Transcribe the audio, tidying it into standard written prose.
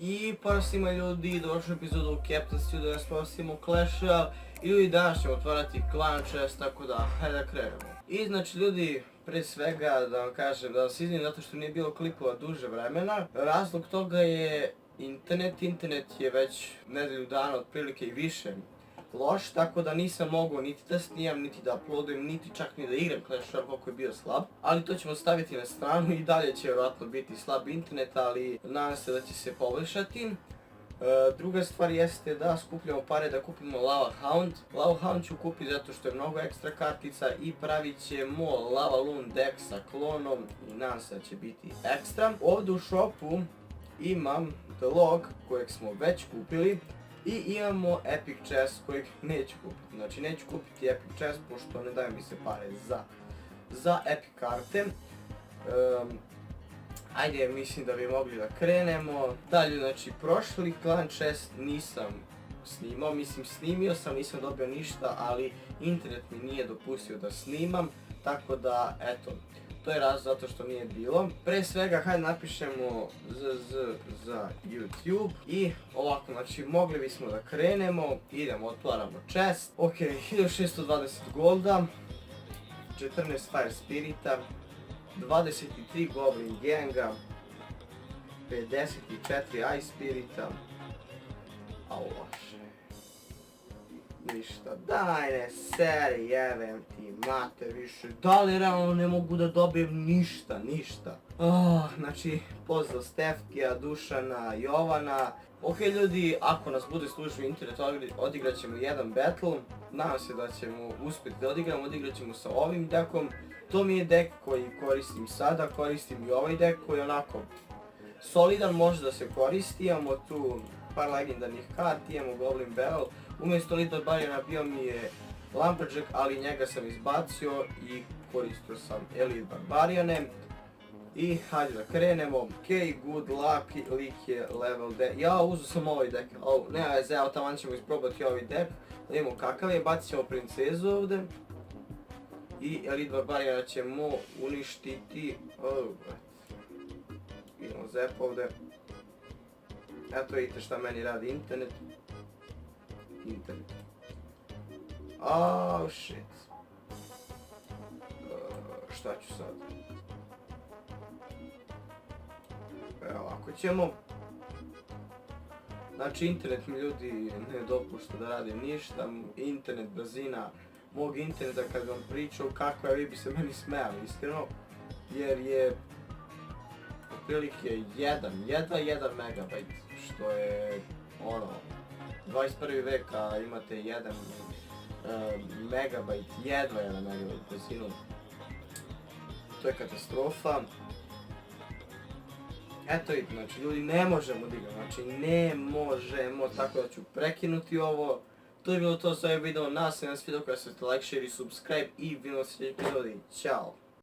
I pa svima ljudi, došli u epizodu Captain Studio, da spasimo Clash-a i ljudi danas ćemo otvarati Clan Chest, tako da hajde da krenemo. I znači ljudi, prije svega da vam kažem da vas izvinim zato što nije bilo klipova duže vremena. Razlog toga je internet je već nedelju dana otprilike i više loš, tako da nisam mogao niti da snimam, niti da uploadujem, niti čak ni da igram Clash Royale koliko je bio slab. Ali to ćemo staviti na stranu i dalje će vjerojatno biti slab internet, ali nadam se da će se poboljšati. Druga stvar jeste da skupljamo pare da kupimo Lava Hound. Lava Hound ću kupiti zato što je mnogo ekstra kartica i pravit ćemo Lava Loon deck sa klonom i nadam se da će biti ekstra. Ovdje u shopu imam The Log kojeg smo već kupili. I imamo Epic Chest kojeg neću kupiti, znači neću kupiti Epic Chest pošto ne daju mi se pare za Epic karte. Ajde, mislim da bi mogli da krenemo. Dalje, znači prošli Clan Chest nisam snimao, mislim snimio sam, nisam dobio ništa, ali internet mi nije dopustio da snimam, tako da eto. To je razlog zato što nije bilo. Pre svega hajde napišemo ZZ za YouTube i ovako, znači mogli bismo da krenemo, idemo, otvaramo chest. Ok, 1620 golda, 14 Fire Spirita, 23 Goblin Ganga, 54 Ice Spirita, a loše. Ništa, daj ne seri, jebem ti mater više, da li realno ne mogu da dobijem ništa. Znači, pozdrav Stefkija, Dušana, Jovana. Ok ljudi, ako nas bude služio internet, odigrat ćemo jedan battle. Nadam se da ćemo uspjeti da odigrat ćemo sa ovim dekom. To mi je dek koji koristim sada, koristim i ovaj dek koji je onako solidan, može da se koristi. Imamo tu par legendarnih karti, imamo Goblin Barrel. Umjesto Little Barriera bio mi je Lumberjack, ali njega sam izbacio i koristio sam Elite Barbariane. I hajde da krenemo. Ok, good luck, lik je level 10. Ja uzeo sam ovaj deck, nema veze, evo taman ćemo isprobati ovaj deck. Da vidimo kakav je, bacit ćemo princezu ovdje. I Elite Barbariana ćemo uništiti. Idemo zep ovdje. Eto vidite šta meni radi internet. Oh shit. Šta ću sad? Evo ovako ćemo. Znači internet mi ljudi ne dopušta da radim ništa. Internet brzina mog interneta kad vam pričao kako je, vi bi se meni smijali iskreno. Jer je otprilike jedva 1 megabajt, što je ono 21. veka imate 1 megabajt, jedva 1 megabajt brzinu. To je katastrofa. Eto vidite, znači ljudi ne možemo da igramo, znači ne možemo, tako da ću prekinuti ovo. To je bilo to sa ovim videom, nas video koja se like, share i subscribe i vidimo se u sljedećoj epizodi. Ćao!